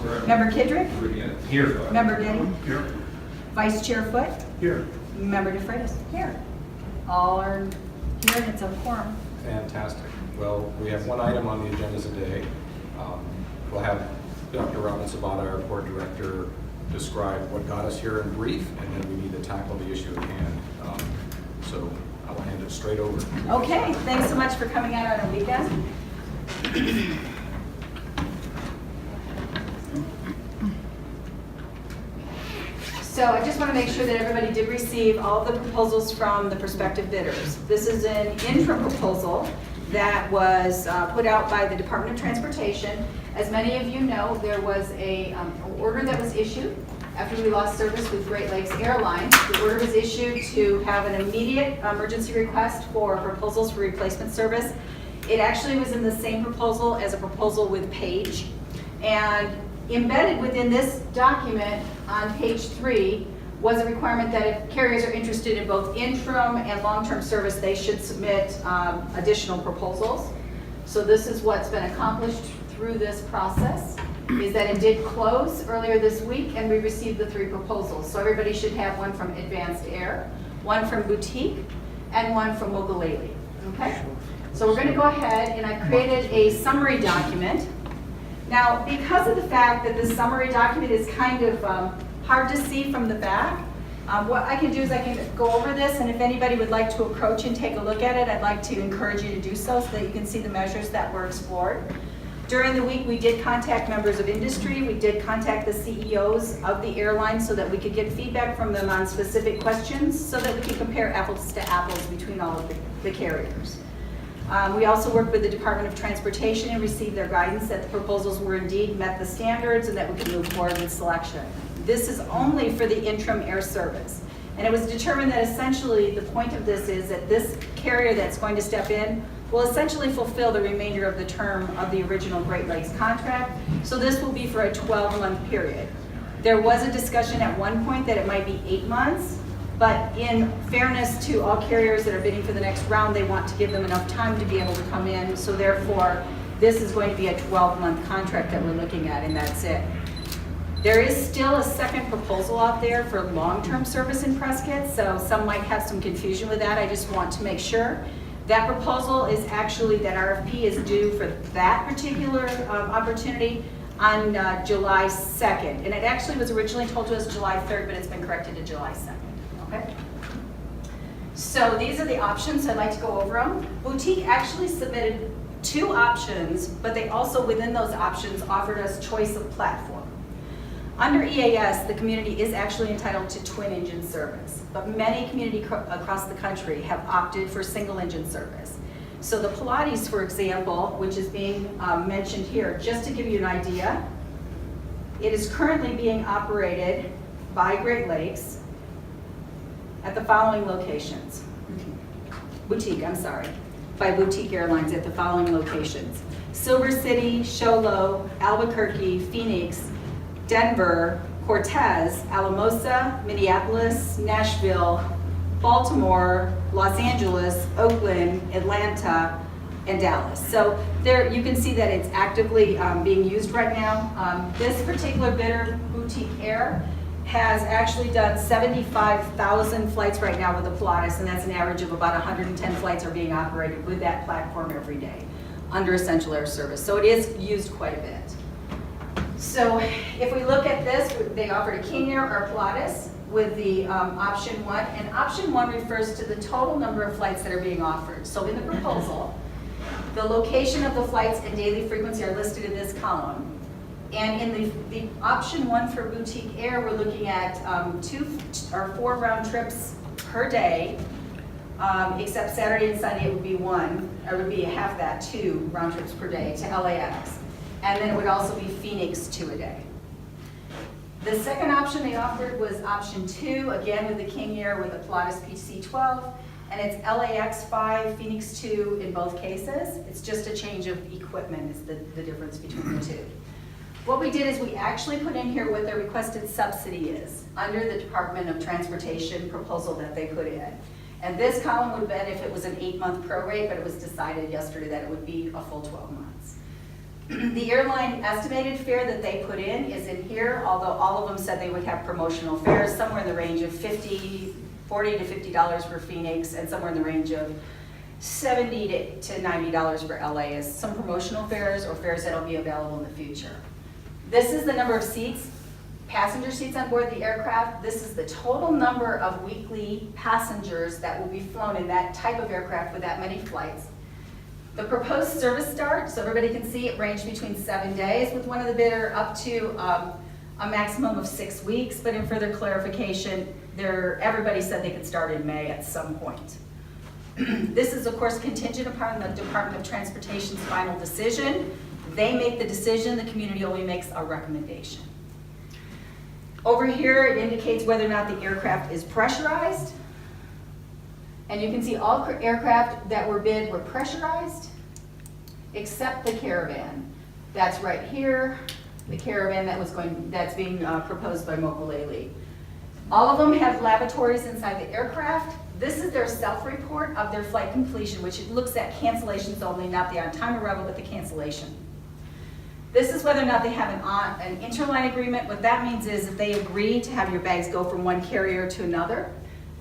Member Kidrick? Here. Member Denny? Here. Vice Chair Foot? Here. Member DeFreitas? Here. All are here and it's a quorum. Fantastic. Well, we have one item on the agenda today. We'll have Dr. Robin Sabata, our board director, describe what got us here in brief, and then we need to tackle the issue at hand. So I will hand it straight over. Okay, thanks so much for coming out on a weekend. So I just want to make sure that everybody did receive all of the proposals from the prospective bidders. This is an interim proposal that was put out by the Department of Transportation. As many of you know, there was an order that was issued after we lost service with Great Lakes Airlines. The order was issued to have an immediate emergency request for proposals for replacement service. It actually was in the same proposal as a proposal with Page. And embedded within this document on page 3 was a requirement that if carriers are interested in both interim and long-term service, they should submit additional proposals. So this is what's been accomplished through this process, is that it did close earlier this week and we received the 3 proposals. So everybody should have one from Advanced Air, one from Boutique, and one from Mokulele. Okay? So we're going to go ahead and I created a summary document. Now, because of the fact that this summary document is kind of hard to see from the back, what I can do is I can go over this, and if anybody would like to approach and take a look at it, I'd like to encourage you to do so that you can see the measures that were explored. During the week, we did contact members of industry. We did contact the CEOs of the airlines so that we could get feedback from them on specific questions so that we could compare apples to apples between all of the carriers. We also worked with the Department of Transportation and received their guidance that the proposals were indeed met the standards and that we could move forward with selection. This is only for the interim air service. And it was determined that essentially the point of this is that this carrier that's going to step in will essentially fulfill the remainder of the term of the original Great Lakes contract. So this will be for a 12-month period. There was a discussion at one point that it might be 8 months. But in fairness to all carriers that are bidding for the next round, they want to give them enough time to be able to come in. So therefore, this is going to be a 12-month contract that we're looking at, and that's it. There is still a second proposal out there for long-term service in Prescott, so some might have some confusion with that. I just want to make sure. That proposal is actually, that RFP is due for that particular opportunity on July 2nd. And it actually was originally told to us July 3rd, but it's been corrected to July 2nd. Okay. So these are the options. I'd like to go over them. Boutique actually submitted 2 options, but they also, within those options, offered us choice of platform. Under EAS, the community is actually entitled to twin engine service, but many communities across the country have opted for single engine service. So the Pilates, for example, which is being mentioned here, just to give you an idea, it is currently being operated by Great Lakes at the following locations. Boutique, I'm sorry. By Boutique Airlines at the following locations. Silver City, Show Low, Albuquerque, Phoenix, Denver, Cortez, Alamosa, Minneapolis, Nashville, Baltimore, Los Angeles, Oakland, Atlanta, and Dallas. So there you can see that it's actively being used right now. This particular bidder, Boutique Air, has actually done 75,000 flights right now with the Pilates, and that's an average of about 110 flights are being operated with that platform every day under Essential Air Service. So it is used quite a bit. So if we look at this, they offered a King Air or Pilates with the option 1, and option 1 refers to the total number of flights that are being offered. So in the proposal, the location of the flights and daily frequency are listed in this column. And in the option 1 for Boutique Air, we're looking at 2 or 4 round trips per day, except Saturday and Sunday it would be 1, or it would be half that, 2 round trips per day to LAX. And then it would also be Phoenix 2 a day. The second option they offered was option 2, again with the King Air with the Pilates PC-12, and it's LAX 5, Phoenix 2 in both cases. It's just a change of equipment is the difference between the 2. What we did is we actually put in here what their requested subsidy is under the Department of Transportation proposal that they put in. And this column would have been if it was an 8-month prorate, but it was decided yesterday that it would be a full 12 months. The airline estimated fare that they put in is in here, although all of them said they would have promotional fares, somewhere in the range of $40 to $50 for Phoenix, and somewhere in the range of $70 to $90 for LA as some promotional fares or fares that'll be available in the future. This is the number of seats, passenger seats on board the aircraft. This is the total number of weekly passengers that will be flown in that type of aircraft with that many flights. The proposed service start, so everybody can see, it ranged between 7 days with one of the bidder up to a maximum of 6 weeks, but in further clarification, everybody said they could start in May at some point. This is of course contingent upon the Department of Transportation's final decision. They make the decision, the community only makes a recommendation. Over here it indicates whether or not the aircraft is pressurized. And you can see all aircraft that were bid were pressurized, except the Caravan. That's right here, the Caravan that's being proposed by Mokulele. All of them have lavatories inside the aircraft. This is their self-report of their flight completion, which looks at cancellations only, not the on-time arrival, but the cancellation. This is whether or not they have an interline agreement. What that means is if they agree to have your bags go from one carrier to another.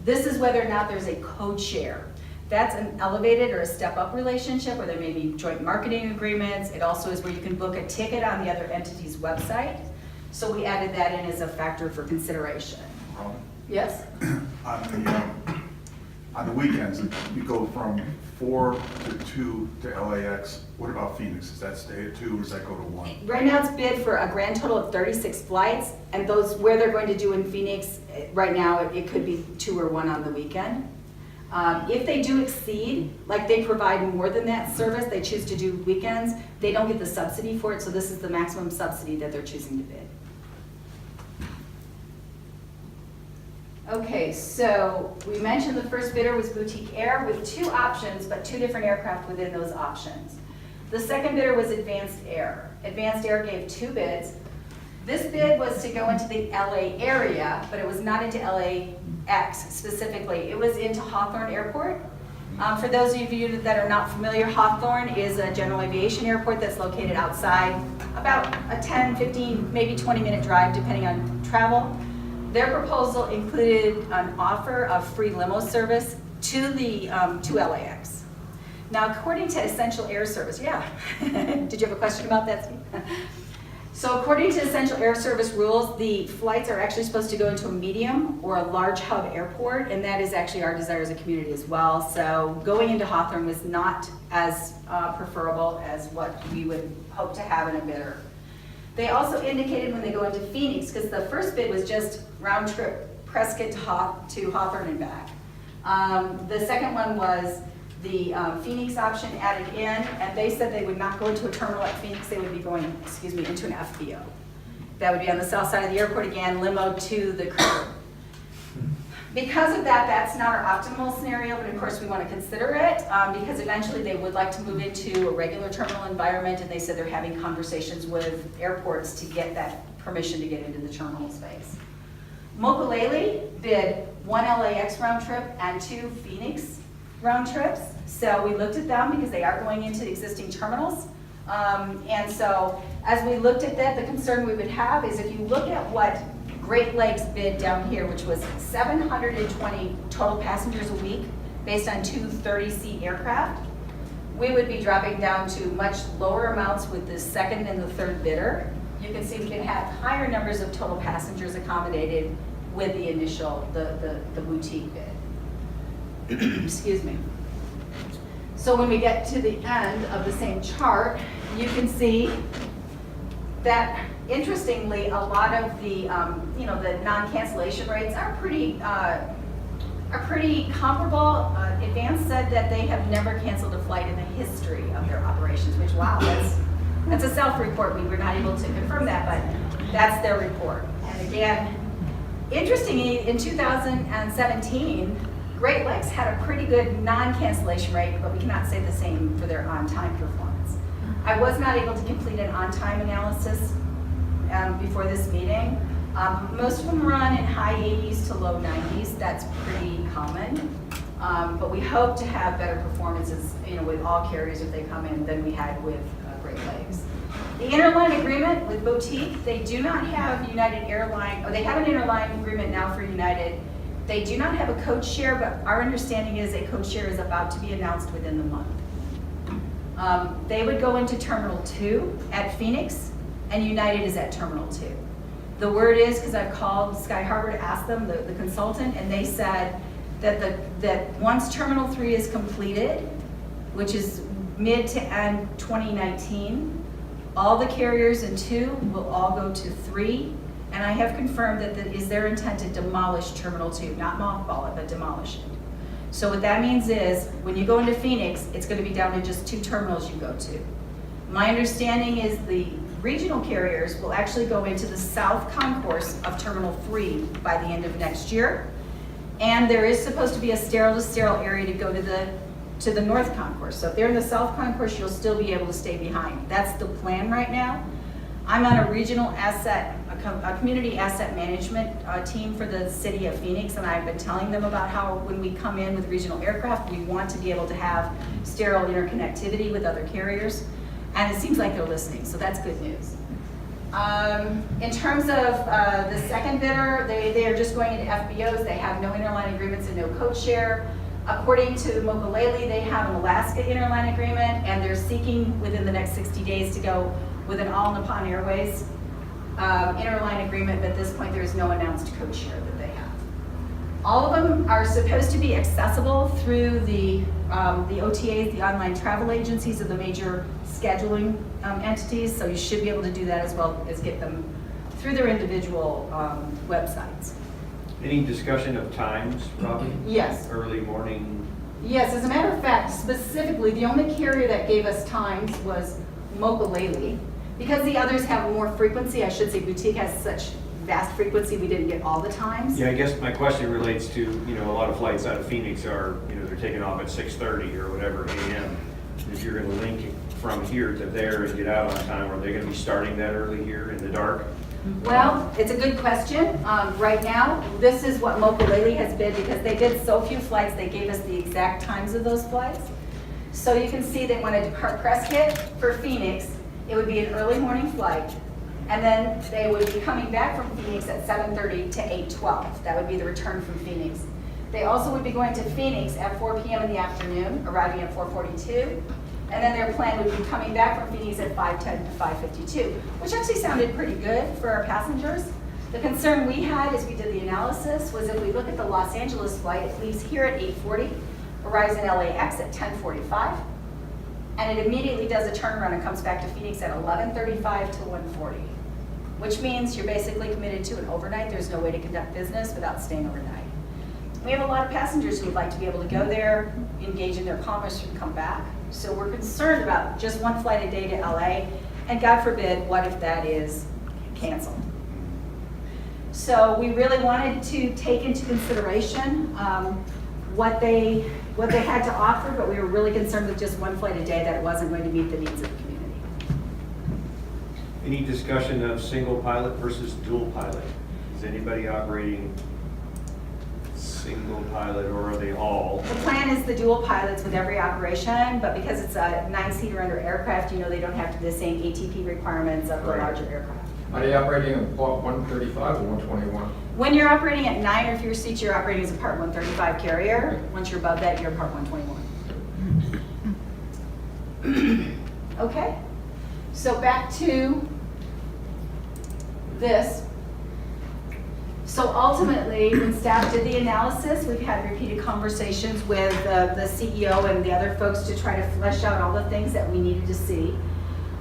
This is whether or not there's a code share. That's an elevated or a step-up relationship where there may be joint marketing agreements. It also is where you can book a ticket on the other entity's website. So we added that in as a factor for consideration. Yes? On the weekends, you go from 4 to 2 to LAX. What about Phoenix? Does that stay at 2 or does that go to 1? Right now it's bid for a grand total of 36 flights, and those where they're going to do in Phoenix, right now it could be 2 or 1 on the weekend. If they do exceed, like they provide more than that service, they choose to do weekends, they don't get the subsidy for it, so this is the maximum subsidy that they're choosing to bid. Okay, so we mentioned the first bidder was Boutique Air with 2 options, but 2 different aircraft within those options. The second bidder was Advanced Air. Advanced Air gave 2 bids. This bid was to go into the LA area, but it was not into LAX specifically. It was into Hawthorne Airport. For those of you that are not familiar, Hawthorne is a general aviation airport that's located outside, about a 10, 15, maybe 20-minute drive depending on travel. Their proposal included an offer of free limo service to LAX. Now, according to Essential Air Service, did you have a question about that, Steve? So according to Essential Air Service rules, the flights are actually supposed to go into a medium or a large hub airport, and that is actually our desire as a community as well. So going into Hawthorne was not as preferable as what we would hope to have in a bidder. They also indicated when they go into Phoenix, because the first bid was just round trip Prescott to Hawthorne and back. The second one was the Phoenix option added in, and they said they would not go into a terminal at Phoenix, they would be going, into an FBO. That would be on the south side of the airport again, limo to the curb. Because of that, that's not our optimal scenario, but of course we want to consider it because eventually they would like to move into a regular terminal environment, and they said they're having conversations with airports to get that permission to get into the terminal space. Mokulele bid 1 LAX round trip and 2 Phoenix round trips. So we looked at them because they are going into existing terminals. And so as we looked at that, the concern we would have is if you look at what Great Lakes bid down here, which was 720 total passengers a week based on 2 30-seat aircraft, we would be dropping down to much lower amounts with the second and the third bidder. You can see we can have higher numbers of total passengers accommodated with the initial, the boutique bid. Excuse me. So when we get to the end of the same chart, you can see that interestingly, a lot of the the non-cancellation rates are pretty comparable. Advance said that they have never canceled a flight in the history of their operations, which wow, that's a self-report. We were not able to confirm that, but that's their report. And again, interestingly, in 2017, Great Lakes had a pretty good non-cancellation rate, but we cannot say the same for their on-time performance. I was not able to complete an on-time analysis before this meeting. Most of them run in high 80s to low 90s. That's pretty common. But we hope to have better performances, with all carriers if they come in than we had with Great Lakes. The interline agreement with Boutique, they do not have United Airline, or they have an interline agreement now for United. They do not have a code share, but our understanding is a code share is about to be announced within the month. They would go into Terminal 2 at Phoenix, and United is at Terminal 2. The word is, because I've called Sky Harbor to ask them, the consultant, and they said that once Terminal 3 is completed, which is mid to end 2019, all the carriers in 2 will all go to 3, and I have confirmed that it is their intent to demolish Terminal 2, not mothball it, but demolish it. So what that means is, when you go into Phoenix, it's going to be down to just 2 terminals you go to. My understanding is the regional carriers will actually go into the south concourse of Terminal 3 by the end of next year, and there is supposed to be a sterile-to-sterile area to go to the north concourse. So if they're in the south concourse, you'll still be able to stay behind. That's the plan right now. I'm on a regional asset, a community asset management team for the city of Phoenix, and I've been telling them about how when we come in with regional aircraft, we want to be able to have sterile interconnectivity with other carriers, and it seems like they're listening, so that's good news. In terms of the second bidder, they are just going into FBOs. They have no interline agreements and no code share. According to Mokulele, they have an Alaska interline agreement, and they're seeking within the next 60 days to go with an all Nippon Airways interline agreement, but at this point there is no announced code share that they have. All of them are supposed to be accessible through the OTAs, the online travel agencies of the major scheduling entities, so you should be able to do that as well as get them through their individual websites. Any discussion of times, Robbie? Yes. Early morning? Yes, as a matter of fact, specifically, the only carrier that gave us times was Mokulele. Because the others have more frequency, I should say Boutique has such vast frequency, we didn't get all the times. Yeah, I guess my question relates to, a lot of flights out of Phoenix are, they're taking off at 6:30 or whatever a.m. If you're gonna link from here to there and get out on time, are they gonna be starting that early here in the dark? Well, it's a good question. Right now, this is what Mokulele has bid, because they did so few flights, they gave us the exact times of those flights. So you can see that when a depart press hit for Phoenix, it would be an early morning flight, and then they would be coming back from Phoenix at 7:30 to 8:12. That would be the return from Phoenix. They also would be going to Phoenix at 4 p.m. in the afternoon, arriving at 4:42. And then their plan would be coming back from Phoenix at 5:10 to 5:52, which actually sounded pretty good for our passengers. The concern we had as we did the analysis was if we look at the Los Angeles flight, it leaves here at 8:40, arrives in LAX at 10:45, and it immediately does a turnaround and comes back to Phoenix at 11:35 to 1:40, which means you're basically committed to an overnight. There's no way to conduct business without staying overnight. We have a lot of passengers who would like to be able to go there, engage in their commerce, and come back. So we're concerned about just one flight a day to LA, and God forbid, what if that is canceled? So we really wanted to take into consideration what they had to offer, but we were really concerned with just one flight a day that it wasn't going to meet the needs of the community. Any discussion of single pilot versus dual pilot? Is anybody operating single pilot, or are they all? The plan is the dual pilots with every operation, but because it's a 9-seater under aircraft, they don't have the same ATP requirements of the Right. larger aircraft. Are they operating in Part 135 or 121? When you're operating at 9 or fewer seats, you're operating as a Part 135 carrier. Once you're above that, you're a Part 121. Okay, so back to this. So ultimately, when staff did the analysis, we've had repeated conversations with the CEO and the other folks to try to flesh out all the things that we needed to see.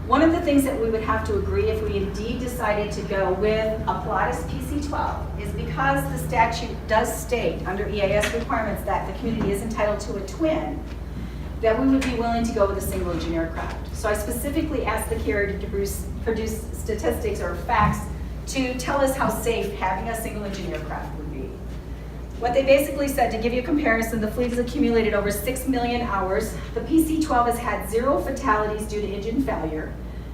One of the things that we would have to agree if we indeed decided to go with a Pilatus PC-12 is because the statute does state under EAS requirements that the community is entitled to a twin, that we would be willing to go with a single engine aircraft. So I specifically asked the carrier to produce statistics or facts to tell us how safe having a single engine aircraft would be. What they basically said, to give you a comparison, the fleet has accumulated over 6 million hours. The PC-12 has had 0 fatalities due to engine failure.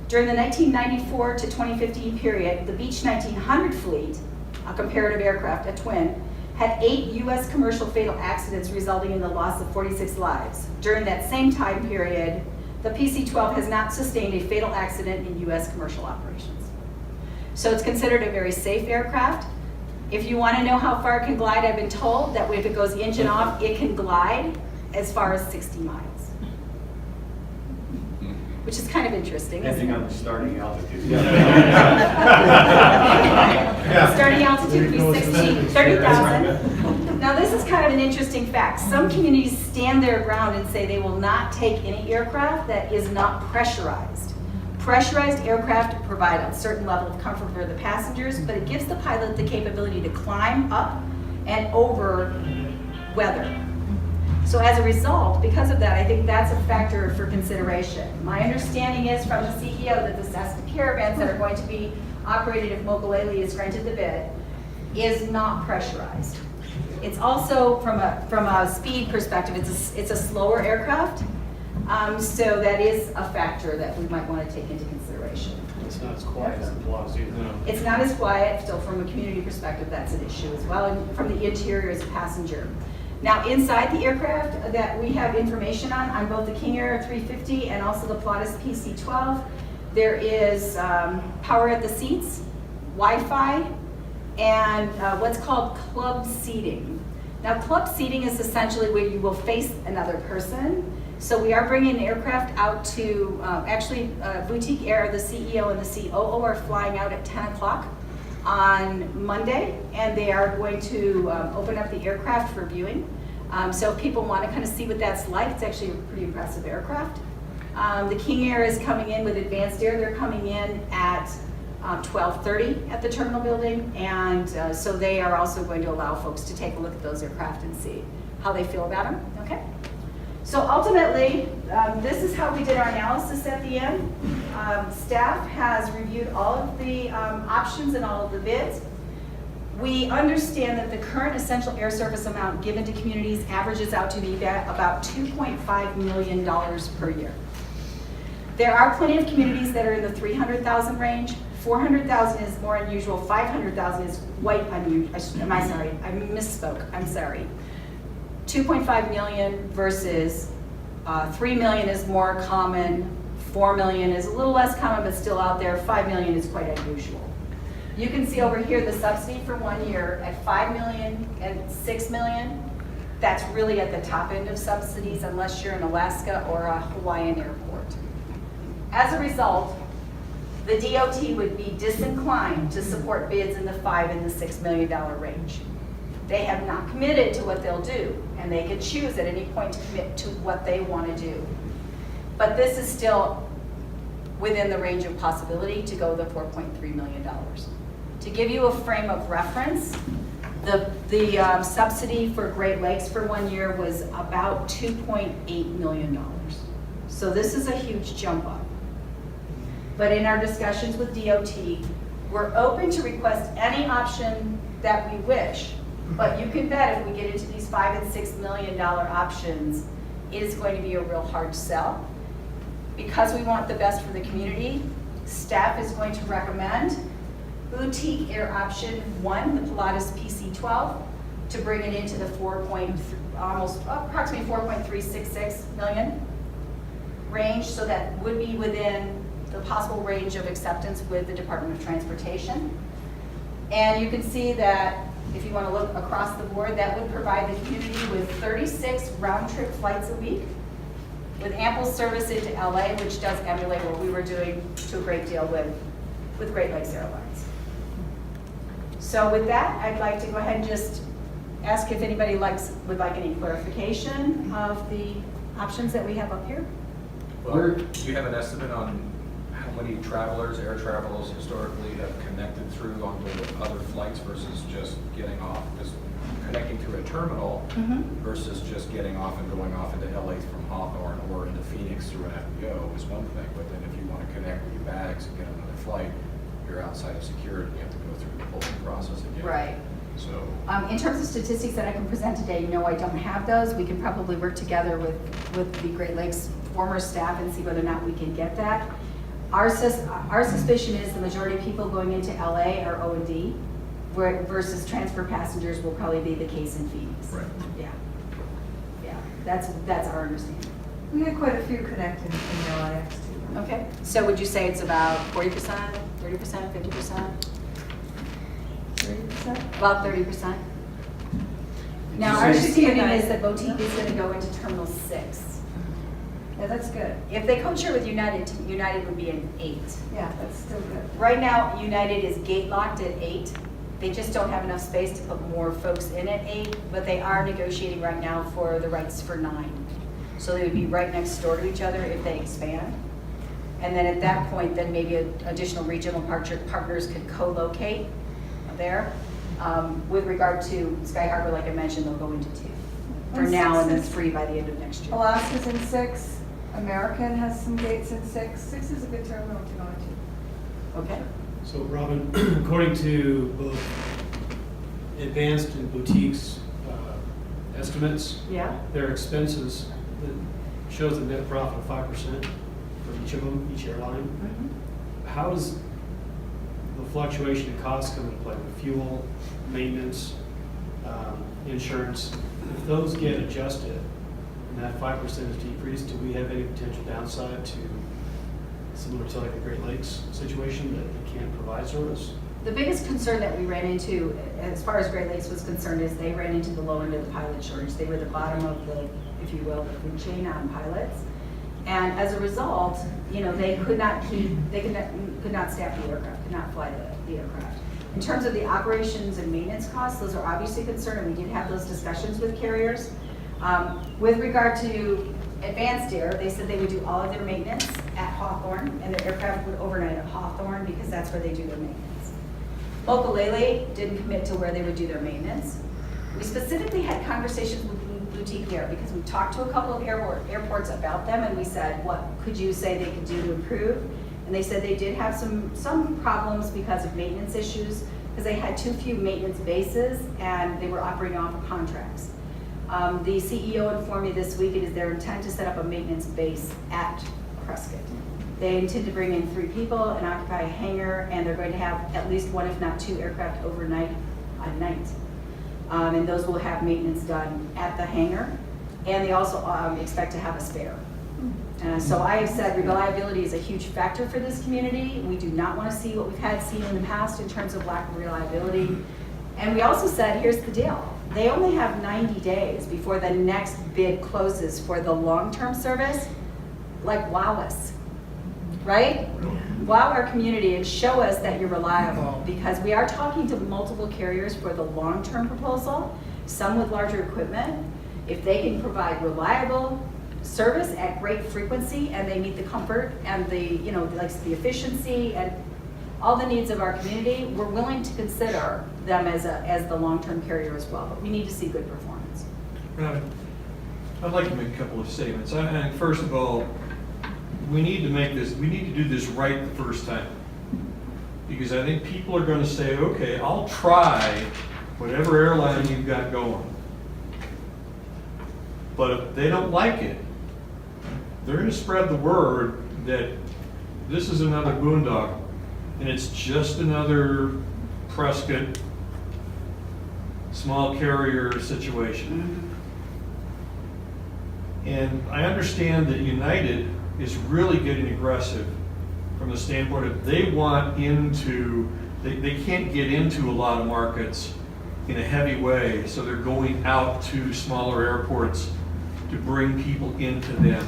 During the 1994 to 2015 period, the Beech 1900 fleet, a comparative aircraft, a twin, had 8 U.S. commercial fatal accidents resulting in the loss of 46 lives. During that same time period, the PC-12 has not sustained a fatal accident in U.S. commercial operations. So it's considered a very safe aircraft. If you want to know how far it can glide, I've been told that if it goes engine off, it can glide as far as 60 miles. Which is kind of interesting, isn't Depending it? on the starting altitude. Starting altitude would be 30,000. Now this is kind of an interesting fact. Some communities stand their ground and say they will not take any aircraft that is not pressurized. Pressurized aircraft provide a certain level of comfort for the passengers, but it gives the pilot the capability to climb up and over weather. So as a result, because of that, I think that's a factor for consideration. My understanding is from the CEO that the Cessna Caravans that are going to be operated if Mokulele is granted the bid is not pressurized. It's also, from a speed perspective, it's a slower aircraft, so that is a factor that we might want to take into consideration. It's not as quiet as the Pilatus either. It's not as quiet, still from a community perspective, that's an issue as well, and from the interior as a passenger. Now, inside the aircraft that we have information on both the King Air 350 and also the Pilatus PC-12, there is power at the seats, Wi-Fi, and what's called club seating. Now, club seating is essentially where you will face another person. So we are bringing the aircraft out to, actually, Boutique Air, the CEO and the COO are flying out at 10 o'clock on Monday, and they are going to open up the aircraft for viewing. So if people want to kind of see what that's like, it's actually a pretty impressive aircraft. The King Air is coming in with Advanced Air. They're coming in at 12:30 at the terminal building, and so they are also going to allow folks to take a look at those aircraft and see how they feel about them, okay? So ultimately, this is how we did our analysis at the end. Staff has reviewed all of the options and all of the bids. We understand that the current essential air service amount given to communities averages out to be about $2.5 million per year. There are plenty of communities that are in the 300,000 range. 400,000 is more unusual. 500,000 is quite unusual. I misspoke. I'm sorry. 2.5 million versus 3 million is more common. 4 million is a little less common, but still out there. 5 million is quite unusual. You can see over here the subsidy for 1 year at 5 million and 6 million. That's really at the top end of subsidies unless you're in Alaska or a Hawaiian airport. As a result, the DOT would be disinclined to support bids in the $5 and the $6 million range. They have not committed to what they'll do, and they could choose at any point to commit to what they want to do. But this is still within the range of possibility to go the $4.3 million. To give you a frame of reference, the subsidy for Great Lakes for 1 year was about $2.8 million. So this is a huge jump up. But in our discussions with DOT, we're open to request any option that we wish. But you can bet if we get into these $5 and $6 million options, it is going to be a real hard sell. Because we want the best for the community, staff is going to recommend Boutique Air Option 1, the Pilatus PC-12, to bring it into the approximately 4.366 million range, so that would be within the possible range of acceptance with the Department of Transportation. And you can see that if you want to look across the board, that would provide the community with 36 round-trip flights a week, with ample service into LA, which does emulate what we were doing to a great deal with Great Lakes Airlines. So with that, I'd like to go ahead and just ask if anybody would like any clarification of the options that we have up here. Well, do you have an estimate on how many travelers, air travelers historically have connected through onto other flights versus just getting off? Because connecting through a terminal versus just getting off and going off into LA from Hawthorne or into Phoenix through an FBO is one thing, but then if you want to connect with your bags and get another flight, you're outside of security, you have to go through the polling process again. Right. So, In terms of statistics that I can present today, no, I don't have those. We can probably work together with the Great Lakes former staff and see whether or not we can get that. Our suspicion is the majority of people going into LA are O&D, versus transfer passengers will probably be the case in Phoenix. right. Yeah, that's our understanding. We had quite a few connected in the LAX too. Okay, so would you say it's about 40%, 30%, 50%? 30%? About 30%? Now, you our say- understanding is that Boutique is going to go into Terminal 6. Yeah, that's good. If they co-share with United, United would be an 8. Yeah, that's still good. Right now, United is gate locked at 8. They just don't have enough space to put more folks in at 8, but they are negotiating right now for the rights for 9. So they would be right next door to each other if they expand. And then at that point, then maybe additional regional partners could co-locate there. With regard to Sky Harbor, like I mentioned, they'll go into 2 for And now, 6 and then is- 3 by the end of next year. Alaska's in 6. American has some gates in 6. 6 is a good terminal to go into. Okay. So Robin, according to both Advanced and Boutique's estimates, Yeah. their expenses, it shows a net profit of 5% for each of them, each airline. Mhm. How does the fluctuation in costs come into play with fuel, maintenance, insurance? If those get adjusted and that 5% is decreased, do we have any potential downside to similar to like the Great Lakes situation that they can't provide service? The biggest concern that we ran into, as far as Great Lakes was concerned, is they ran into the low end of the pilot shortage. They were the bottom of the, if you will, the food chain on pilots. And as a result, you know, they could not staff the aircraft, could not fly the aircraft. In terms of the operations and maintenance costs, those are obviously a concern, and we did have those discussions with carriers. With regard to Advanced Air, they said they would do all of their maintenance at Hawthorne, and their aircraft would overnight at Hawthorne because that's where they do their maintenance. Mokulele didn't commit to where they would do their maintenance. We specifically had conversations with Boutique Air because we talked to a couple of airports about them, and we said, what could you say they could do to improve? And they said they did have some problems because of maintenance issues, because they had too few maintenance bases and they were operating off of contracts. The CEO informed me this week it is their intent to set up a maintenance base at Prescott. They intend to bring in 3 people and occupy a hangar, and they're going to have at least 1, if not 2 aircraft overnight on night. And those will have maintenance done at the hangar, and they also expect to have a spare. So I have said reliability is a huge factor for this community. We do not want to see what we've seen in the past in terms of lack of reliability. And we also said, here's the deal. They only have 90 days before the next bid closes for the long-term service, like wow us, right? Wow our community and show us that you're reliable, because we are talking to multiple carriers for the long-term proposal, some with larger equipment. If they can provide reliable service at great frequency and they meet the comfort and the, you know, like the efficiency and all the needs of our community, we're willing to consider them as the long-term carrier as well, but we need to see good performance. Right. I'd like to make a couple of statements. I think first of all, we need to do this right the first time. Because I think people are going to say, okay, I'll try whatever airline you've got going. But if they don't like it, they're going to spread the word that this is another boondoggle, and it's just another Prescott small carrier situation. And I understand that United is really getting aggressive from the standpoint of they want into, they can't get into a lot of markets in a heavy way, so they're going out to smaller airports to bring people into them.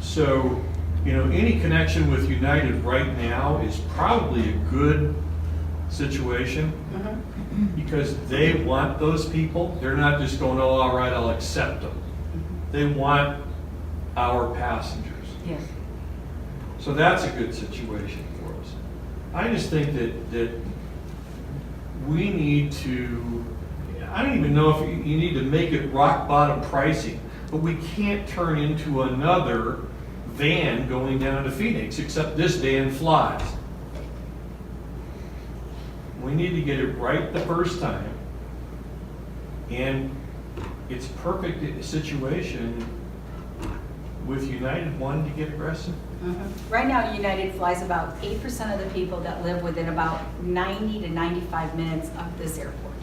So, you know, any connection with United right now is probably a good situation because they want those people. They're not just going, oh, all right, I'll accept them. They want our passengers. Yes. So that's a good situation for us. I just think that we need to, I don't even know if you need to make it rock bottom pricing, but we can't turn into another van going down to Phoenix, except this van flies. We need to get it right the first time. And it's a perfect situation with United wanting to get aggressive. Right now, United flies about 8% of the people that live within about 90 to 95 minutes of this airport.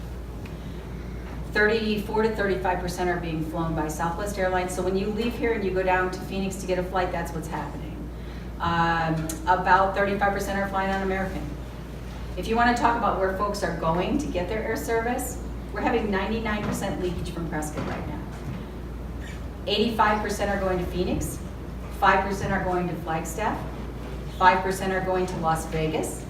34 to 35% are being flown by Southwest Airlines. So when you leave here and you go down to Phoenix to get a flight, that's what's happening. About 35% are flying on American. If you want to talk about where folks are going to get their air service, we're having 99% leakage from Prescott right now. 85% are going to Phoenix, 5% are going to Flagstaff, 5% are going to Las Vegas,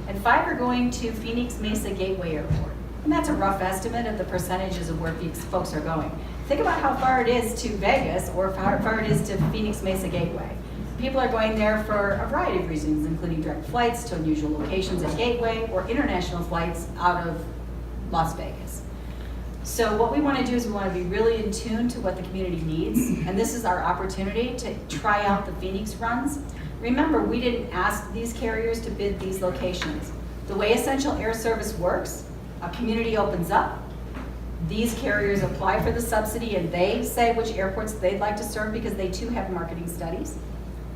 and 5% are going to Phoenix Mesa Gateway Airport. And that's a rough estimate of the percentages of where folks are going. Think about how far it is to Vegas or how far it is to Phoenix Mesa Gateway. People are going there for a variety of reasons, including direct flights to unusual locations at Gateway or international flights out of Las Vegas. So what we want to do is we want to be really in tune to what the community needs, and this is our opportunity to try out the Phoenix runs. Remember, we didn't ask these carriers to bid these locations. The way Essential Air Service works, a community opens up, these carriers apply for the subsidy, and they say which airports they'd like to serve because they too have marketing studies.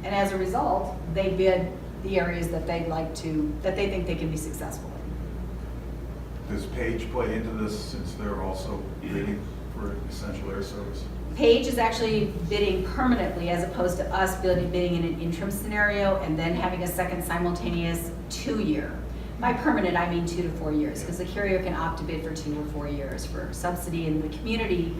And as a result, they bid the areas that they'd like to, that they think they can be successful in. Does Page play into this since they're also bidding for Essential Air Service? Page is actually bidding permanently as opposed to us bidding in an interim scenario and then having a second simultaneous 2-year. By permanent, I mean 2 to 4 years, because the carrier can opt to bid for 2 or 4 years for subsidy, and the community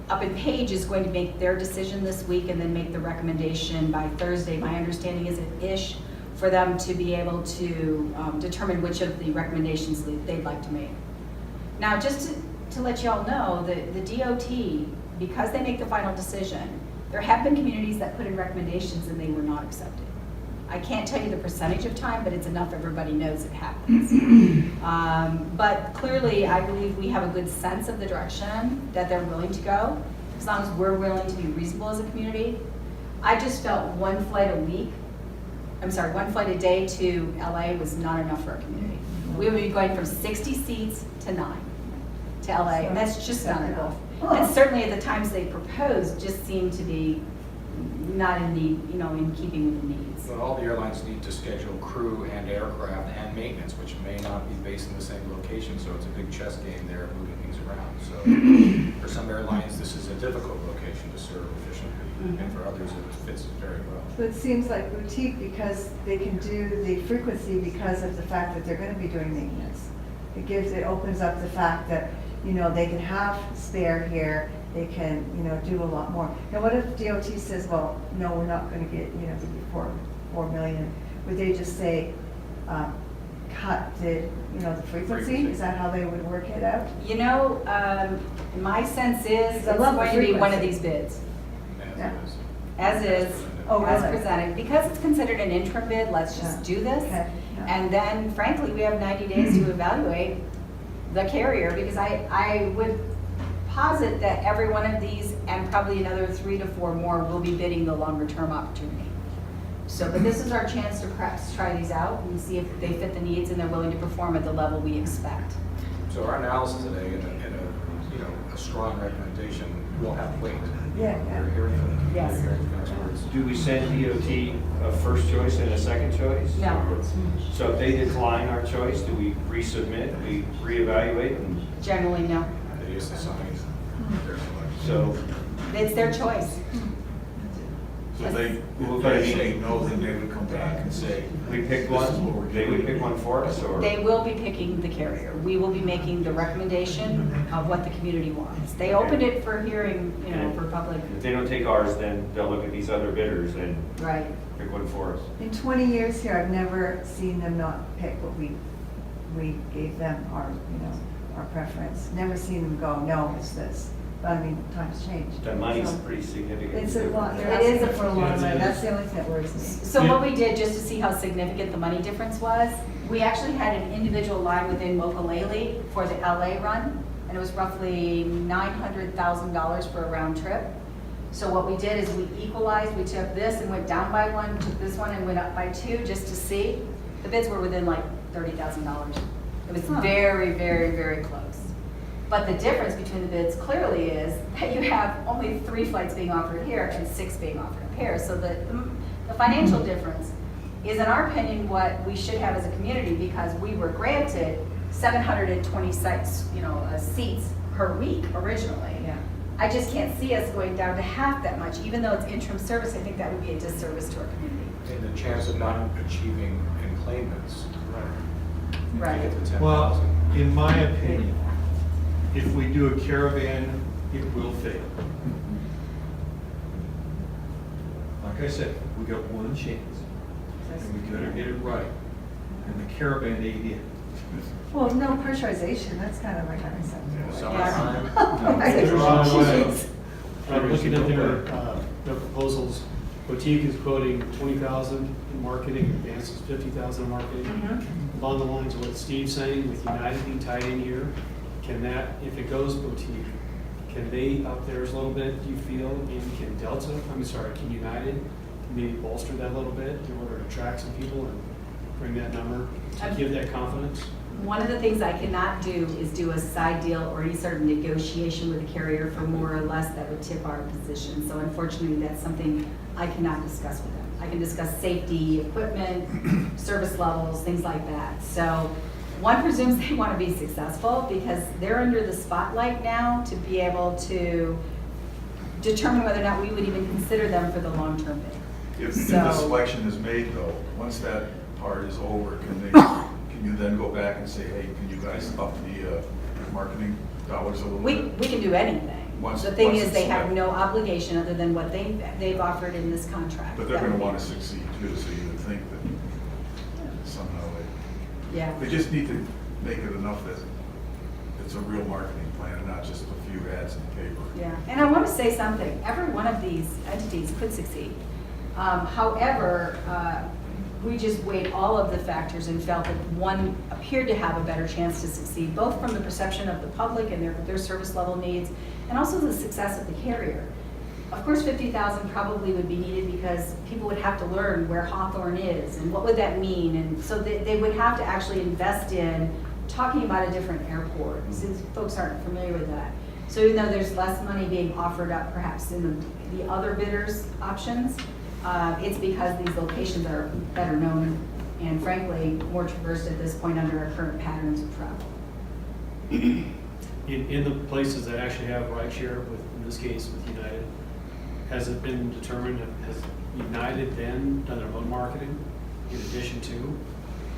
up in Page is going to make their decision this week and then make the recommendation by Thursday. My understanding is it-ish for them to be able to determine which of the recommendations they'd like to make. Now, just to let you all know, the DOT, because they make the final decision, there have been communities that put in recommendations and they were not accepted. I can't tell you the percentage of time, but it's enough everybody knows it happens. But clearly, I believe we have a good sense of the direction that they're willing to go, as long as we're willing to be reasonable as a community. I just felt one flight a day to LA was not enough for our community. We would be going from 60 seats to 9 to LA, and that's just not enough. And certainly at the times they proposed just seemed to be not in in keeping with the needs. But all the airlines need to schedule crew and aircraft and maintenance, which may not be based in the same location, so it's a big chess game there, moving things around. So for some airlines, this is a difficult location to serve efficiently, and for others, it fits very well. So it seems like boutique because they can do the frequency because of the fact that they're going to be doing maintenance. It opens up the fact that, they can have spare here, they can, do a lot more. Now, what if DOT says, well, no, we're not going to get, the 4 million? Would they just say, cut the frequency? Is that how they would work it out? My sense is it's I love the going to be one of frequency. these bids, Yeah. as is, Oh, as really? presented. Because it's considered an interim bid, let's just do this. Okay, yeah. And then frankly, we have 90 days to evaluate the carrier, because I would posit that every one of these and probably another 3 to 4 more will be bidding the longer term opportunity. So, but this is our chance to perhaps try these out and see if they fit the needs and they're willing to perform at the level we expect. So our analysis today and a strong recommendation will have weight. Yeah. We're hearing from the community, Yes. hearing from experts. Do we send DOT a first choice and a second choice? No. Or- So if they decline our choice, do we resubmit, we reevaluate? And Generally, no. They just assign their selection. so, It's their choice. So if Well, they say no, then they would come back and say, we pick this is what one, we're they would doing. pick one for us, or? They will be picking the carrier. We will be making the recommendation of what the community wants. They opened it for hearing, for public. If they don't take ours, then they'll look at these other bidders and Right. pick one for us. In 20 years here, I've never seen them not pick what we gave them our preference. Never seen them go, no, it's this. But I mean, times change. The money's So pretty significant. It's a lot, they're It is asking for a lot of money. Yeah, it That's is. the only thing that worries me. So what we did, just to see how significant the money difference was, we actually had an individual line within Mokulele for the LA run, and it was roughly $900,000 for a round trip. So what we did is we equalized, we took this and went down by 1, took this one and went up by 2, just to see. The bids were within like $30,000. It was very, very, very close. But the difference between the bids clearly is that you have only 3 flights being offered here and 6 being offered up here. So the financial difference is, in our opinion, what we should have as a community, because we were granted 720 seats per week originally. Yeah. I just can't see us going down to half that much, even though it's interim service. I think that would be a disservice to our community. And the chance of not achieving enclaimants. Right. To get to 10,000. Well, in my opinion, if we do a caravan, it will fail. Like I said, we got one chance, and we better get it right. And the caravan ate in. Well, no pressurization, that's kind of like having something. Summertime. Looking at their proposals, Boutique is quoting 20,000 in marketing, Advance is 50,000 in marketing. Mhm. Along the lines of what Steve's saying, with United being tied in here, can that, if it goes Boutique, can they up theirs a little bit, do you feel? And can Delta, can United maybe bolster that a little bit in order to attract some people and bring that number, to give that confidence? One of the things I cannot do is do a side deal or any sort of negotiation with the carrier for more or less that would tip our position. So unfortunately, that's something I cannot discuss with them. I can discuss safety, equipment, service levels, things like that. So one presumes they want to be successful because they're under the spotlight now to be able to determine whether or not we would even consider them for the long-term bid. If So- the selection is made though, once that part is over, can you then go back and say, hey, can you guys up the marketing dollars a little We bit? can do anything. Once- The thing once is, it's they have set. no obligation other than what they've offered in this contract. But they're gonna wanna succeed too, so you would think that somehow Yeah. they just need to make it enough that it's a real marketing plan and not just a few ads in the paper. Yeah, and I want to say something, every one of these entities could succeed. However, we just weighed all of the factors and felt that one appeared to have a better chance to succeed, both from the perception of the public and their service level needs, and also the success of the carrier. Of course, 50,000 probably would be needed because people would have to learn where Hawthorne is and what would that mean, and so they would have to actually invest in talking about a different airport, since folks aren't familiar with that. So even though there's less money being offered up perhaps in the other bidders' options, it's because these locations are better known and frankly, more traversed at this point under our current patterns of travel. In the places that actually have rideshare, with, in this case with United, has it been determined, has United then done their own marketing in addition to?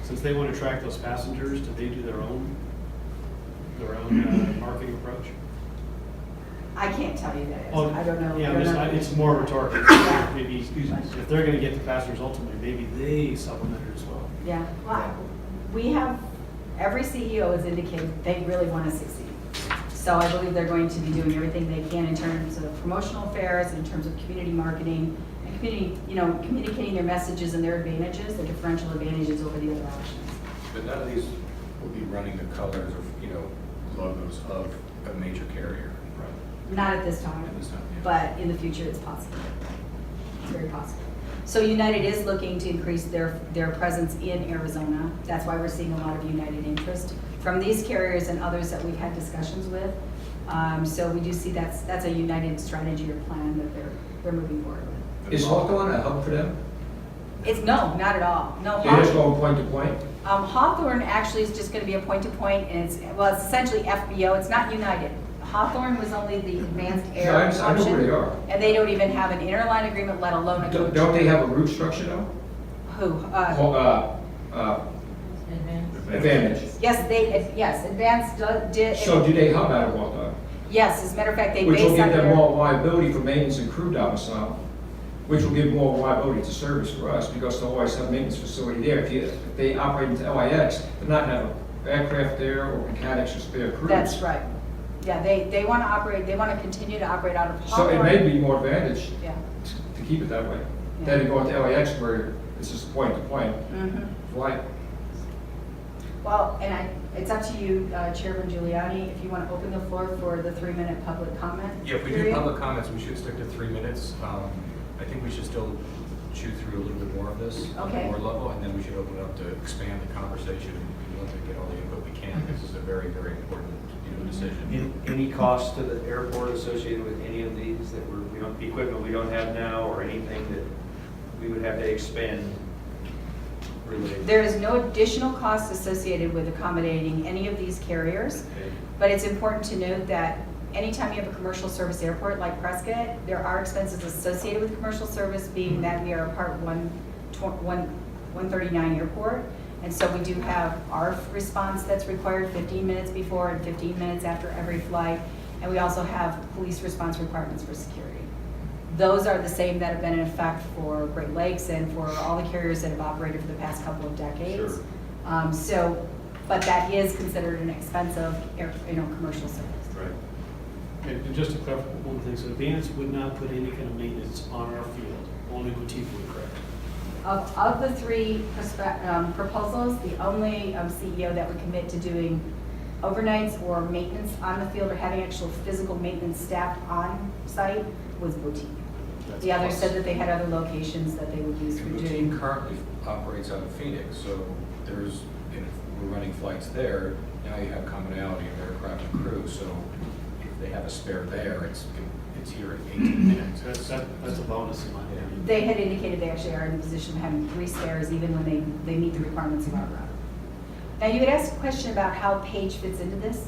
Since they want to attract those passengers, do they do their own marketing approach? I can't tell you that. Oh, I don't know. Yeah, I don't know. it's more rhetorical. Yeah. Maybe, if they're going to get the passengers ultimately, maybe they supplement it as well. Yeah, well, we have, every CEO has indicated they really want to succeed. So I believe they're going to be doing everything they can in terms of promotional affairs, in terms of community marketing, and communicating their messages and their advantages, the differential advantages over the other options. But none of these will be running the colors or, logos of a major carrier. Not at this time, At this time, yeah. but in the future, it's possible. It's very possible. So United is looking to increase their presence in Arizona. That's why we're seeing a lot of United interest from these carriers and others that we've had discussions with. So we do see that's a United strategy or plan that they're moving forward with. Is Hawthorne a hub for them? No, not at all. No, They just go point to point? Hawthorne actually is just going to be a point-to-point, and it's essentially FBO. It's not United. Hawthorne was only the advanced air I option. know where they are. And they don't even have an interline agreement, let alone a coach. Don't they have a route structure though? Who? Advantage. Yes, Advanced did. So do they hub out of Hawthorne? Yes, as a matter of fact, they Which will base on give them their. more viability for maintenance and crew domicile, which will give more viability to service for us, because they'll always have a maintenance facility there. If they operate into LIX, they're not gonna have aircraft there or mechanics or spare crews. That's right. Yeah, they want to operate, they want to continue to operate out of So Hawthorne. it may be more advantage Yeah. to keep it that way, than to go into LAX where it's just point to point Mhm. flight. Well, and it's up to you, Chairman Giuliani, if you want to open the floor for the 3-minute public comment. Yeah, if we do period. public comments, we should stick to 3 minutes. I think we should still chew through a little bit more of this at Okay. a more level, and then we should open it up to expand the conversation and be willing to get all the input we can. This is a very, very important, decision. Any cost to the airport associated with any of these that we don't, equipment we don't have now, or anything that we would have to expend related? There is no additional cost associated with accommodating any of these carriers, Okay. but it's important to note that anytime you have a commercial service airport like Prescott, there are expenses associated with commercial service, being that we are a Part 139 airport. And so we do have our response that's required 15 minutes before and 15 minutes after every flight. And we also have police response requirements for security. Those are the same that have been in effect for Great Lakes and for all the carriers that have operated for the past couple of decades. Sure. But that is considered an expensive, commercial service. Right. And just to clarify one thing, so Advance would not put any kind of maintenance on our field, only Boutique would, correct? Of the three proposals, the only CEO that would commit to doing overnights or maintenance on the field or having actual physical maintenance staff on site was Boutique. That's The others plus. said that they had other locations that they would use for And doing. Boutique currently operates out of Phoenix, so there's, if we're running flights there, now you have commonality of aircraft and crew, so if they have a spare there, it's here in 18 minutes. That's a bonus in my opinion. They had indicated they actually are in a position of having 3 spares even when they meet the requirements of our route. Now, you had asked a question about how Page fits into this.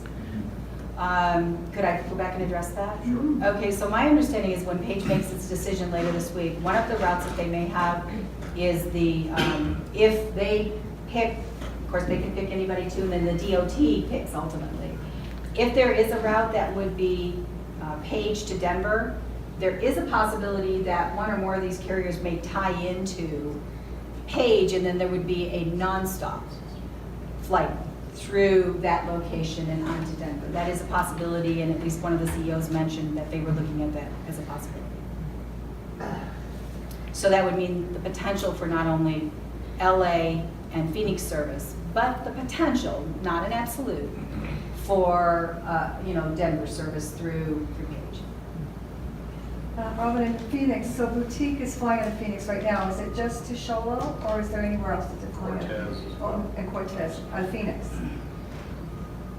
Could I go back and address that? Sure. Okay, so my understanding is when Page makes its decision later this week, one of the routes that they may have is if they pick, of course, they can pick anybody too, and then the DOT picks ultimately. If there is a route that would be Page to Denver, there is a possibility that one or more of these carriers may tie into Page, and then there would be a nonstop flight through that location and on to Denver. That is a possibility, and at least one of the CEOs mentioned that they were looking at that as a possibility. So that would mean the potential for not only LA and Phoenix service, but the potential, not an absolute, for Denver service through Page. Robin, in Phoenix, so Boutique is flying out of Phoenix right now. Is it just to Sholo, or is there anywhere else that they're flying? Cortez. Oh, and Cortez, out of Phoenix.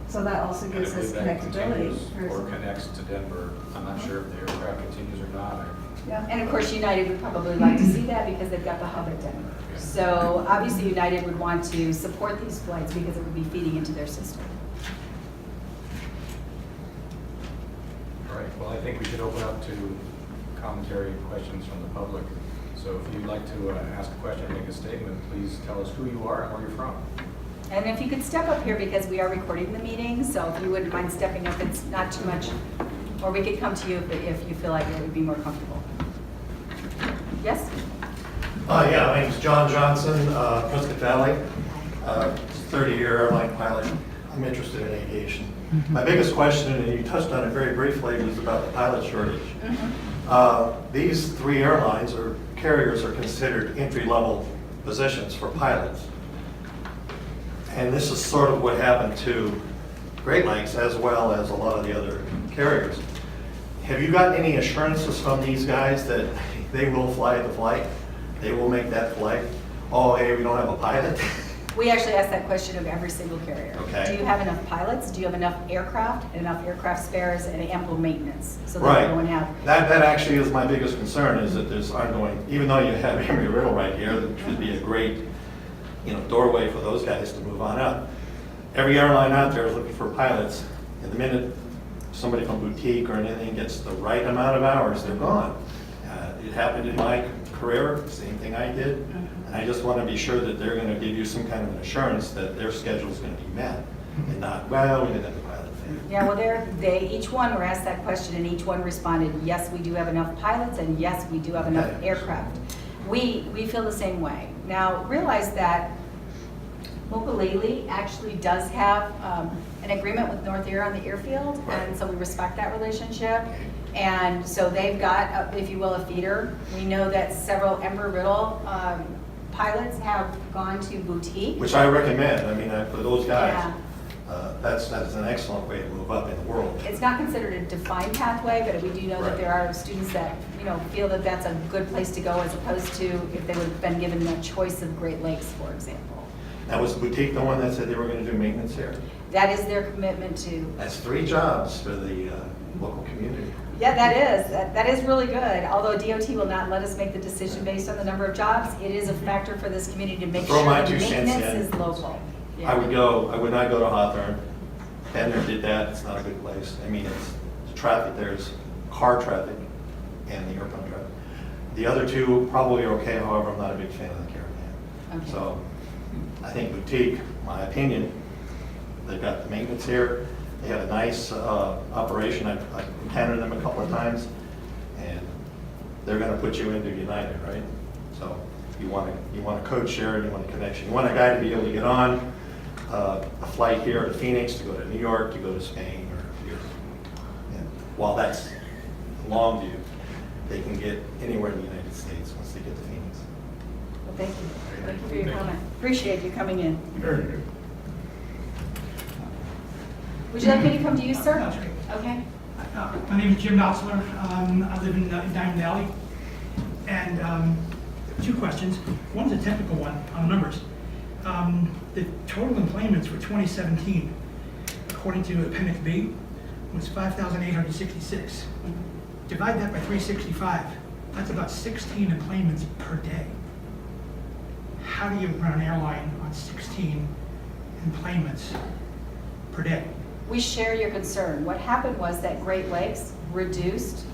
So that also And I gives us believe that connectability. continues or connects to Denver. I'm not sure if the aircraft continues or not. Yeah. And of course, United would probably like to see that because they've got the hub at Denver. So obviously, United would want to support these flights because it would be feeding into their system. All right, well, I think we should open up to commentary and questions from the public. So if you'd like to ask a question or make a statement, please tell us who you are and where you're from. And if you could step up here because we are recording the meeting, so if you wouldn't mind stepping up, it's not too much. Or we could come to you if you feel like it would be more comfortable. Yes? Yeah, my name's John Johnson, Prescott Valley, 30-year airline pilot. I'm interested in aviation. My biggest question, and you touched on it very briefly, was about the pilot shortage. These 3 airlines or carriers are considered entry-level positions for pilots. And this is sort of what happened to Great Lakes as well as a lot of the other carriers. Have you gotten any assurances from these guys that they will fly the flight? They will make that flight? Oh, hey, we don't have a pilot? We actually ask that question of every single carrier. Okay. Do you have enough pilots? Do you have enough aircraft and enough aircraft spares and ample maintenance? So that Right. everyone have. That actually is my biggest concern, is that there's ongoing, even though you have Embry-Riddle right here, that should be a great, doorway for those guys to move on up. Every airline out there is looking for pilots, and the minute somebody from Boutique or anything gets the right amount of hours, they're gone. It happened in my career, same thing I did, and I just want to be sure that they're going to give you some kind of an assurance that their schedule is going to be met, and not, well, we didn't have the pilot. Yeah, well, each one were asked that question, and each one responded, yes, we do have enough pilots, and yes, we do have enough Okay. aircraft. We feel the same way. Now, realize that Mokulele actually does have an agreement with North Air on the airfield, and so we respect that relationship. And so they've got, if you will, a feeder. We know that several Embry-Riddle pilots have gone to Boutique. Which I recommend, for those guys, Yeah. that's an excellent way to move up in the world. It's not considered a defined pathway, but we do know that Right. there are students that, feel that that's a good place to go as opposed to if they would have been given the choice of Great Lakes, for example. Now, was Boutique the one that said they were gonna do maintenance here? That is their commitment to, That's 3 jobs for the local community. yeah, that is really good. Although DOT will not let us make the decision based on the number of jobs, it is a factor for this community to make Throw sure my the 2 cents maintenance in. is local. I Yeah. would not go to Hawthorne. Bender did that, it's not a good place. I mean, it's the traffic, there's car traffic and the airplane traffic. The other 2 probably are okay, however, I'm not a big fan of the Caravan. Okay. So I think Boutique, my opinion, they've got the maintenance here, they have a nice operation, I've encountered them a couple of times, and they're gonna put you into United, right? So you want a code share, and you want a connection. You want a guy to be able to get on a flight here to Phoenix, to go to New York, to go to Spain, or Europe. And while that's Longview, they can get anywhere in the United States once they get to Phoenix. Well, thank you. Thank you for your comment. Appreciate you coming in. Very good. Would you like me to come to you, sir? That's great. Okay. My name is Jim Dotzler. I live in Diamond Valley. And 2 questions. One's a technical one on the numbers. The total employments for 2017, according to Appendix B, was 5,866. Divide that by 365. That's about 16 employments per day. How do you run an airline on 16 employments per day? We share your concern. What happened was that Great Lakes reduced,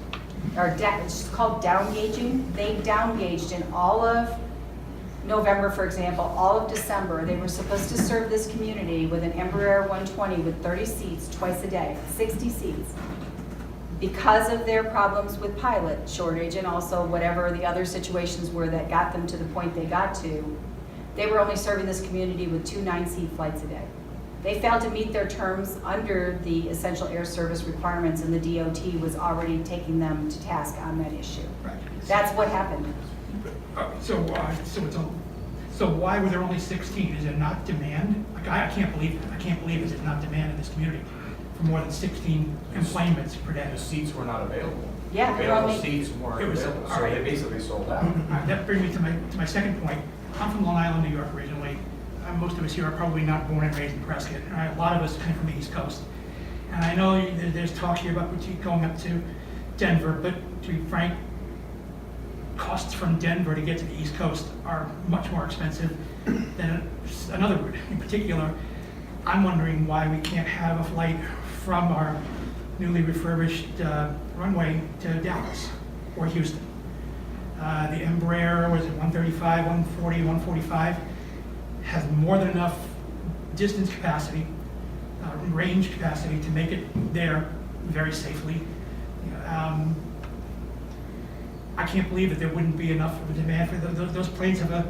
it's called down gauging. They down gauged in all of November, for example, all of December. They were supposed to serve this community with an Embraer 120 with 30 seats twice a day, 60 seats. Because of their problems with pilot shortage and also whatever the other situations were that got them to the point they got to, they were only serving this community with 2 9-seat flights a day. They failed to meet their terms under the essential air service requirements, and the DOT was already taking them to task on that issue. Right. That's what happened. So why were there only 16? Is it not demand? Like, I can't believe it. I can't believe it's not demand in this community for more than 16 employments per day. The seats were not available. Yeah, they're Available only- seats weren't It was- available, all so right. they basically sold out. All right, that brings me to my second point. I'm from Long Island, New York originally. Most of us here are probably not born and raised in Prescott. All right, a lot of us come from the East Coast. And I know there's talk here about Boutique going up to Denver, but to be frank, costs from Denver to get to the East Coast are much more expensive than another route. In particular, I'm wondering why we can't have a flight from our newly refurbished runway to Dallas or Houston. The Embraer, was it 135, 140, 145, has more than enough distance capacity, range capacity to make it there very safely. I can't believe that there wouldn't be enough of a demand for those planes have a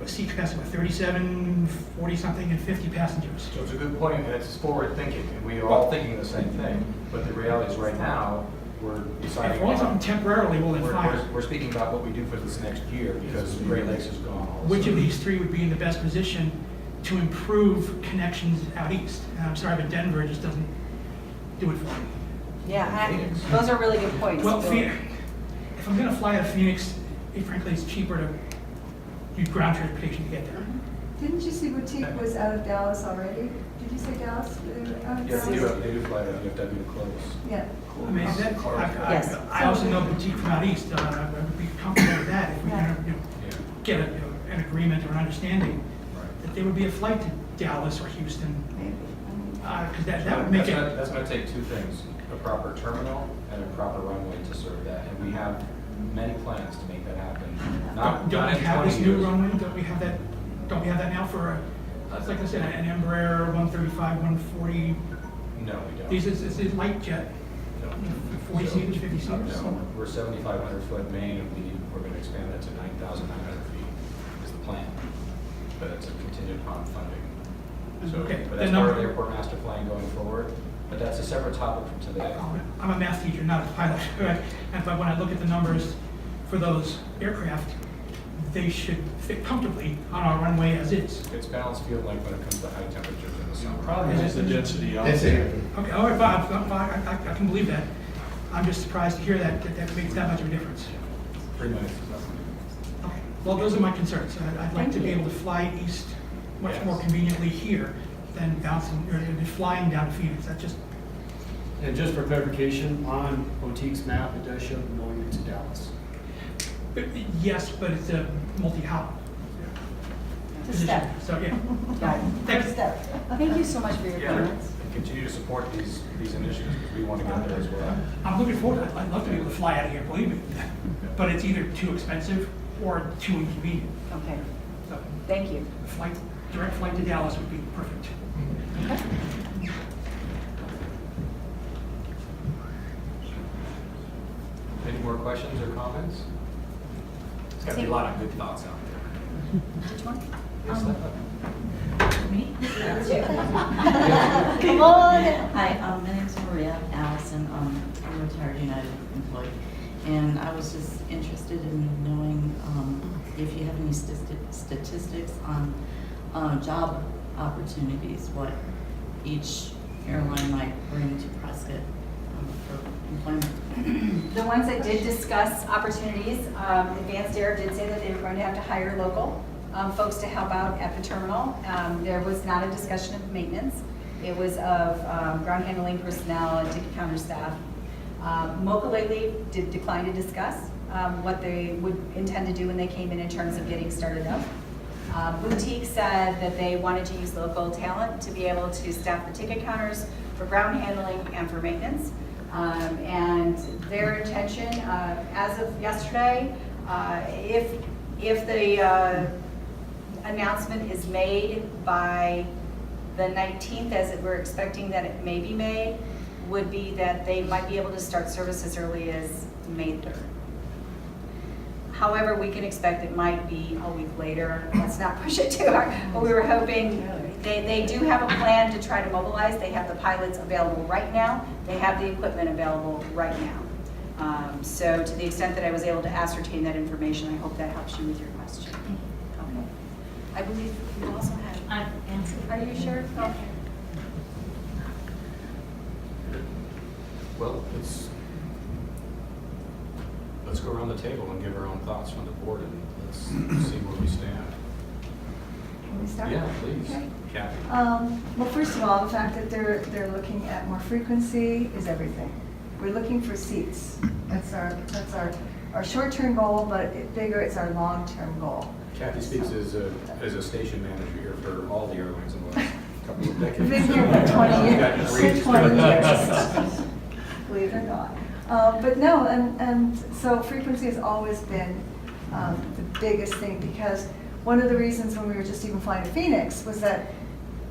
seat capacity of 37, 40 something, and 50 passengers. So it's a good point, and it's forward thinking, and we are all thinking the same thing, but the reality is right now, we're deciding. If we want something temporarily, well then fine. We're speaking about what we do for this next year, because Great Lakes is gone. Which of these 3 would be in the best position to improve connections out east? And I'm sorry, but Denver just doesn't do it for me. Yeah, Phoenix. those are really good points. Well, Bill. if I'm gonna fly out of Phoenix, frankly, it's cheaper to use ground transportation to get there. Didn't you see Boutique was out of Dallas already? Did you say Dallas? They were out of Yes, Dallas? they do fly out of DFW to close. Yeah. I mean, Yes. I also know Boutique from out east, I would be comfortable with that if we can, Yeah. get an agreement or an understanding Right. that there would be a flight to Dallas or Houston, Maybe. because that would make it. That's gonna take 2 things, a proper terminal and a proper runway to serve that, and we have many plans to make that happen. Not Don't we in have 20 this new years. runway? Don't we have that now for, like I said, an Embraer 135, 140? No, we don't. These is light jet, No. 40 So- seaters, 50 seaters? No, we're 7,500 foot main, and we're gonna expand that to 9,900 feet is the plan. But it's a contingent upon funding. So, Okay, but the that's part of number- the airport master plan going forward, but that's a separate topic from today. I'm a math teacher, not a pilot, right? But when I look at the numbers for those aircraft, they should fit comfortably on our runway as is. It's balanced field like when it comes to high temperatures in the summer. Problem is the density out That's there. it. Okay, all right, Bob, I can believe that. I'm just surprised to hear that makes that much of a difference. 3 minutes is up. Okay, well, those are my concerns. I'd like Thank to be you. able to fly east much more conveniently here than bouncing, or flying down to Phoenix. That just, And just for clarification, on Boutique's map, it does show them going into Dallas. yes, but it's a multi-hop. It's a step. So, yeah. First step. Thank you so much for your Yeah, comments. and continue to support these initiatives, because we want to get there as well. I'm looking forward to it. I'd love to be able to fly out of here, believe me. But it's either too expensive or too inconvenient. Okay, So thank you. a direct flight to Dallas would be perfect. Any more questions or comments? There's got to be a lot of good thoughts out there. Which one? Yes, Me? Come on. Hi, my name's Maria Allison. I'm a retired United employee. And I was just interested in knowing if you have any statistics on job opportunities, what each airline might bring to Prescott for employment. The ones that did discuss opportunities, Advanced Air did say that they were going to have to hire local folks to help out at the terminal. There was not a discussion of maintenance. It was of ground handling personnel and ticket counter staff. Mokulele did decline to discuss what they would intend to do when they came in terms of getting started up. Boutique said that they wanted to use local talent to be able to staff the ticket counters for ground handling and for maintenance. And their intention, as of yesterday, if the announcement is made by the 19th, as we're expecting that it may be made, would be that they might be able to start service as early as May 3rd. However, we can expect it might be a week later. Let's not push it too hard. But we were hoping, they do have a plan to try to mobilize. They have the pilots available right now. They have the equipment available right now. So to the extent that I was able to ascertain that information, I hope that helps you with your question. Okay. I believe you also had. I've answered. Are you sure? Okay. Well, let's go around the table and give our own thoughts from the board, and let's see where we stand. Can we start? Yeah, please, Okay. Kathy. Well, first of all, the fact that they're looking at more frequency is everything. We're looking for seats. That's our short-term goal, but bigger, it's our long-term goal. Kathy speaks as a station manager here for all the airlines in the last couple of decades. I've been here for 20 Got years, degrees. 20 years, believe it or not. But no, and so frequency has always been the biggest thing, because one of the reasons when we were just even flying to Phoenix was that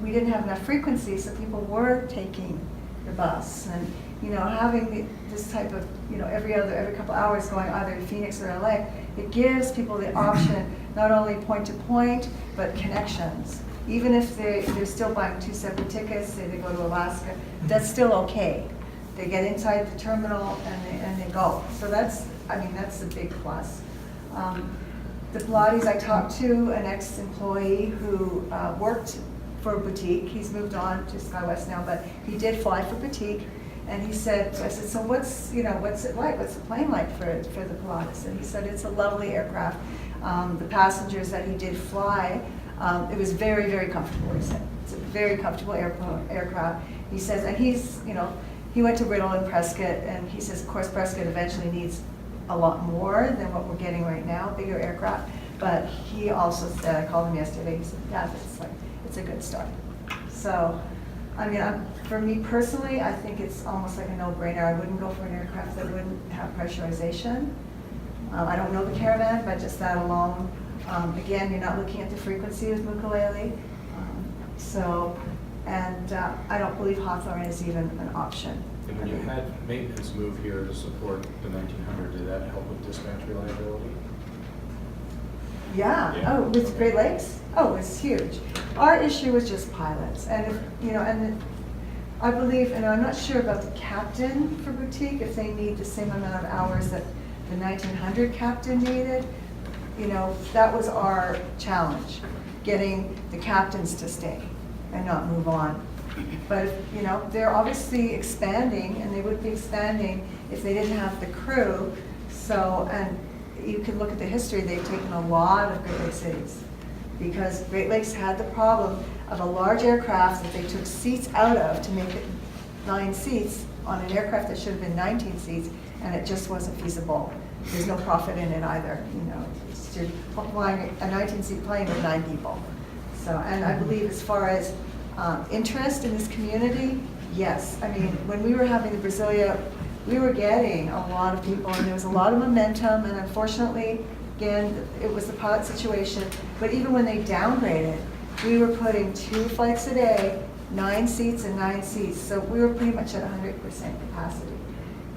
we didn't have enough frequency, so people were taking the bus. And, having this type of, every couple hours going either to Phoenix or LA, it gives people the option, not only point to point, but connections. Even if they're still buying 2 separate tickets, say they go to Alaska, that's still okay. They get inside the terminal and they go. So that's a big plus. The Pilates, I talked to an ex-employee who worked for Boutique. He's moved on to SkyWest now, but he did fly for Boutique. And he said, so I said, so what's it like? What's the plane like for the Pilates? And he said, it's a lovely aircraft. The passengers that he did fly, it was very, very comfortable, he said. It's a very comfortable aircraft. He says, and he went to Riddle and Prescott, and he says, of course, Prescott eventually needs a lot more than what we're getting right now, bigger aircraft. But he also said, I called him yesterday, he said, yeah, it's a good start. So, for me personally, I think it's almost like a no-brainer. I wouldn't go for an aircraft that wouldn't have pressurization. I don't know the Caravan, but just that alone. Again, you're not looking at the frequency with Mokulele. I don't believe Hawthorne is even an option. And when you had maintenance move here to support the 1900, did that help with dispatch reliability? Yeah. Yeah. Oh, with Great Lakes? Oh, it's huge. Our issue was just pilots, and I believe, and I'm not sure about the captain for Boutique, if they need the same amount of hours that the 1900 captain needed. That was our challenge, getting the captains to stay and not move on. But, they're obviously expanding, and they would be expanding if they didn't have the crew. So, and you can look at the history, they've taken a lot of Great Lakes cities. because Great Lakes had the problem of a large aircraft that they took seats out of to make it 9 seats on an aircraft that should have been 19 seats, and it just wasn't feasible. There's no profit in it either, it's you're flying a 19-seat plane with 9 people. So, and I believe as far as interest in this community, yes. I mean, when we were having the Brasilia, we were getting a lot of people, and there was a lot of momentum, and unfortunately, again, it was the pilot situation, but even when they downgraded, we were putting 2 flights a day, 9 seats and 9 seats, so we were pretty much at 100% capacity.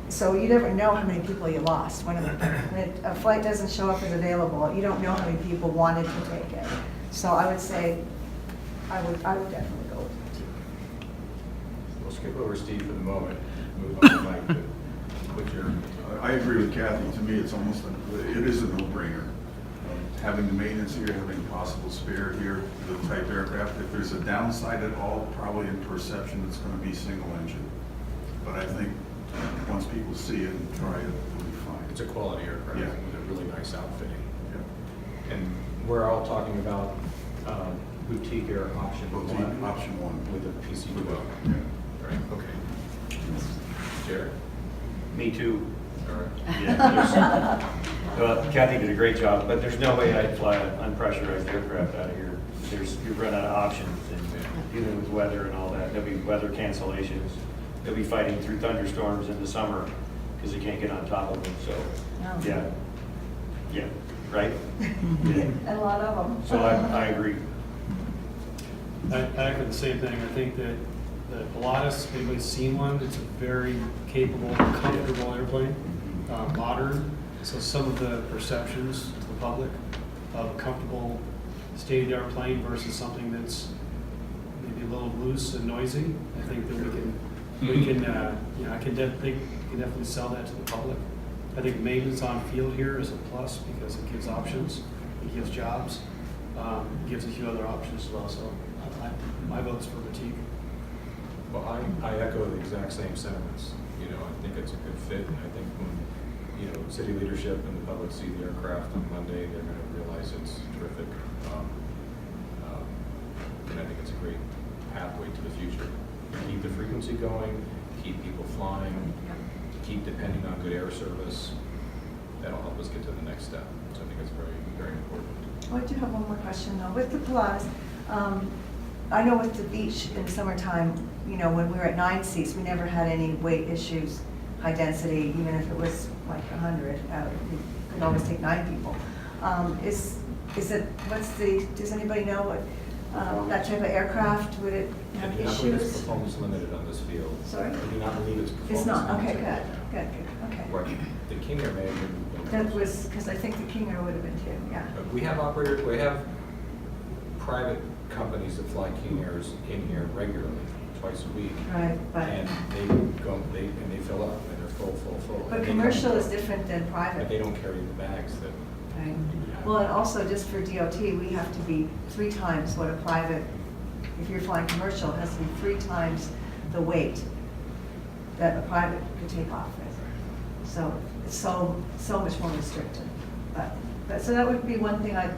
So you never know how many people you lost. When a flight doesn't show up as available, you don't know how many people wanted to take it. So I would say, I would definitely go with boutique. We'll skip over Steve for the moment, move on to Mike. What's your, I agree with Kathy. To me, it's almost, it is a no-brainer. Having the maintenance here, having a possible spare here, the type aircraft, if there's a downside at all, probably in perception, it's going to be single engine. But I think once people see it and try it, it'll be fine. it's a quality aircraft Yeah. with a really nice outfitting. Yeah. And we're all talking about boutique air option Boutique one. option one. With a PC With 12. yeah. Right, okay. Jared? Me too. All right. Yeah, well, Kathy did a great job, but there's no way I'd fly an unpressurized aircraft out of here. You run out of options and dealing with weather and all that. There'll be weather cancellations. They'll be fighting through thunderstorms in the summer because they can't get on top of them, so, No. yeah, right? Yeah. And a lot of them. So I agree. I echo the same thing. I think that the Pilatus, anybody's seen one, it's a very capable, comfortable airplane, modern. So some of the perceptions to the public of a comfortable state-of-the-art plane versus something that's maybe a little loose and noisy, I think that we can, I can definitely sell that to the public. I think maintenance on field here is a plus because it gives options, it gives jobs, it gives a few other options as well. So my vote's for boutique. Well, I echo the exact same sentiments. I think it's a good fit, and I think when, city leadership and the public see the aircraft on Monday, they're going to realize it's terrific. And I think it's a great pathway to the future. Keep the frequency going, keep people flying, keep depending on good air service. That'll help us get to the next step. So I think it's very, very important. Oh, I do have one more question though. With the Pilatus, I know with the beach in the summertime, when we were at 9 seats, we never had any weight issues, high density, even if it was like 100, we could always take 9 people. Does anybody know what, that type of aircraft, would it I have do not believe it's issues? performance limited on this field. Sorry? I do not believe it's performance It's not, okay, limited. good, okay. Right. The King Air may have been. That was, because I think the King Air would have been too, yeah. We have private companies that fly King Airs in here regularly, twice a week. Right, but, And they fill up, and they're full. but And they commercial come- is different than private. But they don't carry the bags that. Right. we have. Well, and also just for DOT, we have to be 3 times what a private, if you're flying commercial, it has to be 3 times the weight that a private could take off with. So it's so much more restricted. But so that would be one thing I'd,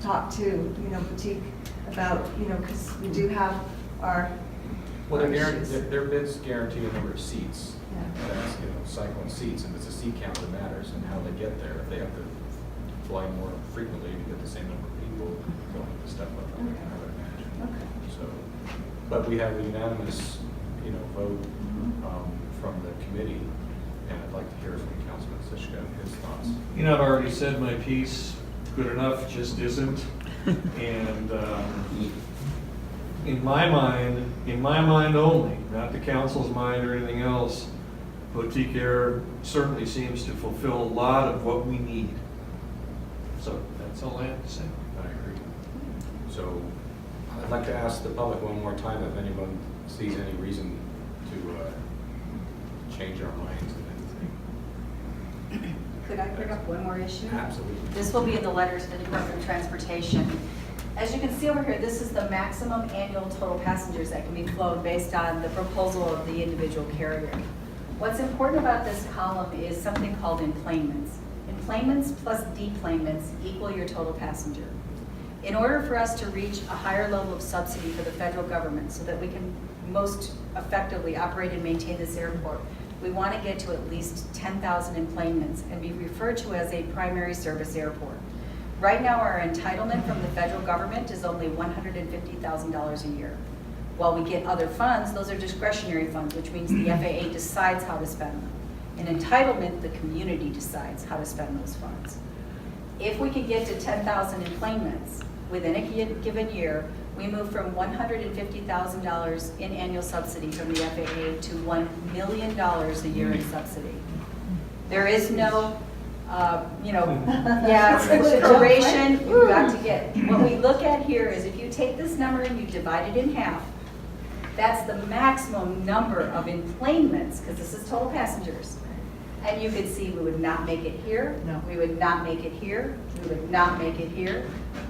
talk to, boutique about, because we do have our Well, issues. their bids guarantee a number of seats. Yeah. That's, cycling seats, and it's a seat count that matters and how they get there. If they have to fly more frequently to get the same number of people, they'll have to step up, I would imagine. Okay. So, but we have a unanimous, vote from the committee, and I'd like to hear from Councilman Sichka and his thoughts. I've already said my piece. Good enough just isn't. And in my mind only, not the council's mind or anything else, boutique air certainly seems to fulfill a lot of what we need. So that's all I have to say. I agree. So I'd like to ask the public one more time if anyone sees any reason to change our minds on anything. Could I bring up one more issue? Absolutely. This will be in the letter to the Department of Transportation. As you can see over here, this is the maximum annual total passengers that can be flown based on the proposal of the individual carrier. What's important about this column is something called enplanements. Enplanements plus deplanements equal your total passenger. In order for us to reach a higher level of subsidy for the federal government so that we can most effectively operate and maintain this airport, we want to get to at least 10,000 enplanements and be referred to as a primary service airport. Right now, our entitlement from the federal government is only $150,000 a year. While we get other funds, those are discretionary funds, which means the FAA decides how to spend them. In entitlement, the community decides how to spend those funds. If we could get to 10,000 enplanements within a given year, we move from $150,000 in annual subsidy from the FAA to $1 million a year in subsidy. There is no, it's a duration, you've got to get. What we look at here is if you take this number and you divide it in half, that's the maximum number of enplanements, because this is total passengers. And you could see we would not make it here, No. we would not make it here, we would not make it here,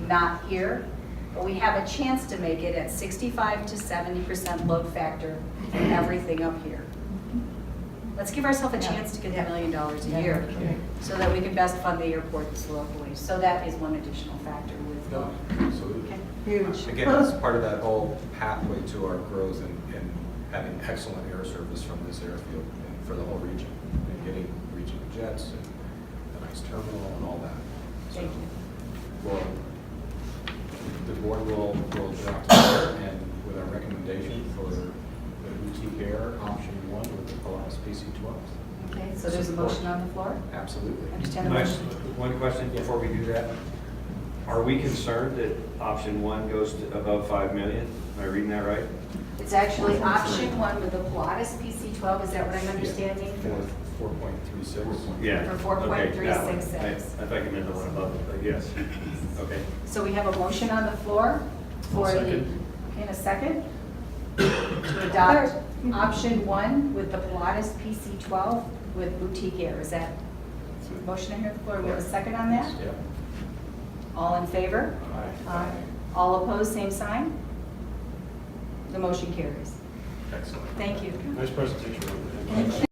not here. But we have a chance to make it at 65 to 70% load factor and everything up here. Let's give ourselves a chance to get $1 million a year so that we can best fund the airport this locally. So that is one additional factor with. No, absolutely. Okay. Huge. Again, it's part of that whole pathway to our growth and having excellent air service from this airfield and for the whole region, and getting regional jets and a nice terminal and all that. So, Thank you. well, the board will draft together and with our recommendation for the boutique air option 1 with the Polaris PC-12. Okay, so there's a motion on the floor? Absolutely. Understand the Nice. motion? One question before we do that. Are we concerned that option 1 goes to above 5 million? Am I reading that right? It's actually option 1 with the Pilatus PC-12, is that what I'm understanding? 4.36. Yeah. For Okay, that one. 4.366. I thought you meant the one above it, but yes. Okay. So we have a motion on the floor for I'll the, second. in a second, to adopt option 1 with the Pilatus PC-12 with boutique air. Is that motion on the floor? We have a second on that? Yep. All in favor? Aye. All opposed, same sign? The motion carries. Excellent. Thank you. Nice presentation.